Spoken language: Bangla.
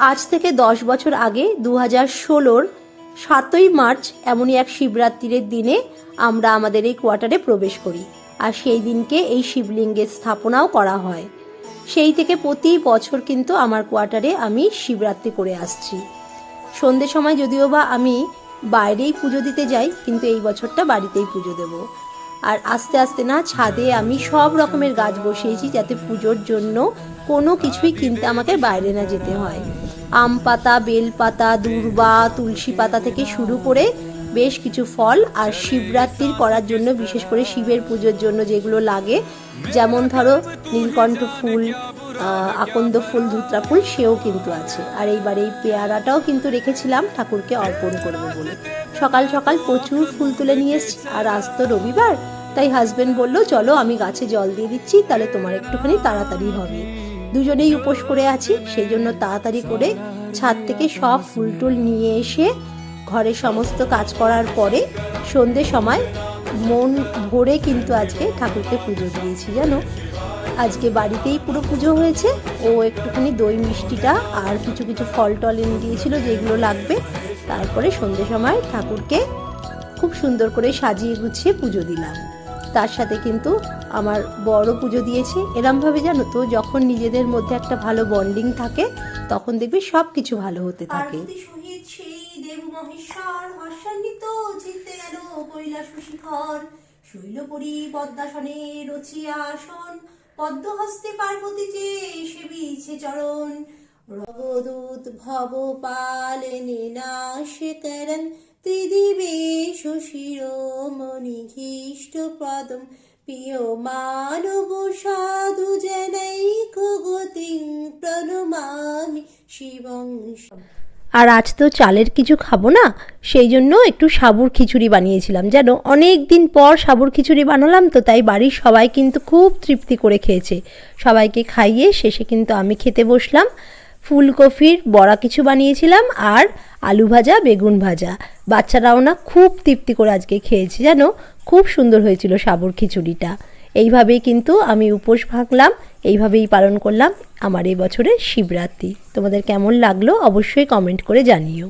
আজ থেকে 10 বছর আগে 2016-র 7ই মার্চ এমনই এক শিবরাত্রির দিনে আমরা আমাদের এই কোয়ার্টারে প্রবেশ করি। আর সেই দিনকে এই শিবলিঙ্গের স্থাপনাও করা হয়। সেই থেকে প্রতি বছর কিন্তু আমার কোয়ার্টারে আমি শিবরাত্রি করে আসছি। সন্ধ্যে সময় যদিও বা আমি বাইরেই পুজো দিতে যাই, কিন্তু এই বছরটা বাড়িতেই পুজো দেব। আর আস্তে আস্তে না ছাদে আমি সব রকমের গাছ বসিয়েছি, যাতে পুজোর জন্য কোনো কিছুই কিনতে আমাকে বাইরে না যেতে হয়। আম পাতা, বেল পাতা, দূর্বা, তুলসী পাতা থেকে শুরু করে বেশ কিছু ফল, আর শিবরাত্রির করার জন্য বিশেষ করে শিবের পুজোর জন্য যেগুলো লাগে, যেমন ধরো নীলকণ্ঠ ফুল, আকন্দ ফুল, ধুত্রা ফুল, সেও কিন্তু আছে। আর এইবার এই পেয়ারাটাও কিন্তু রেখেছিলাম ঠাকুরকে অর্পণ করবো বলে। সকাল সকাল প্রচুর ফুল তুলে নিয়ে এসছি। আর আজ তো রবিবার, তাই হাজবেন্ড বললো চলো আমি গাছে জল দিয়ে দিচ্ছি, তাহলে তোমার একটুখানি তাড়াতাড়ি হবে। দুজনেই উপোস করে আছি, সেই জন্য তাড়াতাড়ি করে ছাদ থেকে সব ফুল টুল নিয়ে এসে ঘরে সমস্ত কাজ করার পরে সন্ধ্যে সময় মন ভরে কিন্তু আজকে ঠাকুরকে পুজো দিয়েছি। জানো, আজকে বাড়িতেই পুরো পুজো হয়েছে। ও একটুখানি দই মিষ্টিটা আর কিছু কিছু ফল টল এনে দিয়েছিল যেগুলো লাগবে। তারপরে সন্ধ্যে সময় ঠাকুরকে খুব সুন্দর করে সাজিয়ে গুছিয়ে পুজো দিলাম। তার সাথে কিন্তু আমার বড় পুজো দিয়েছে। এরমভাবে জানো তো, যখন নিজেদের মধ্যে একটা ভালো বন্ডিং থাকে তখন দেখবি সব কিছু ভালো হতে থাকে। শৈলপুরী পদ্মাসনে রচিয়া আসন, পদ্মহস্তে পার্বতী যে সেবিছে চরণ, রঘুদূত ভব পালনে নাশে করন, ত্রিদিবেশ শিরোমণি ঘিষ্ট পদম, প্রিয় মানব সাধু জনৈক গতিং প্রণমামি শিবং। আর আজ তো চালের কিছু খাবো না, সেই জন্য একটু সাবুর খিচুড়ি বানিয়েছিলাম। যেন অনেক দিন পর সাবুর খিচুড়ি বানালাম, তো তাই বাড়ির সবাই কিন্তু খুব তৃপ্তি করে খেয়েছে। সবাইকে খাইয়ে শেষে কিন্তু আমি খেতে বসলাম। ফুলকপির বড়া কিছু বানিয়েছিলাম, আর আলু ভাজা, বেগুন ভাজা। বাচ্চারাও না খুব তৃপ্তি করে আজকে খেয়েছে। যেন খুব সুন্দর হয়েছিল সাবুর খিচুড়িটা। এইভাবেই কিন্তু আমি উপোস ভাঙলাম, এইভাবেই পালন করলাম আমার এই বছরের শিবরাত্রি। তোমাদের কেমন লাগলো অবশ্যই কমেন্ট করে জানিও।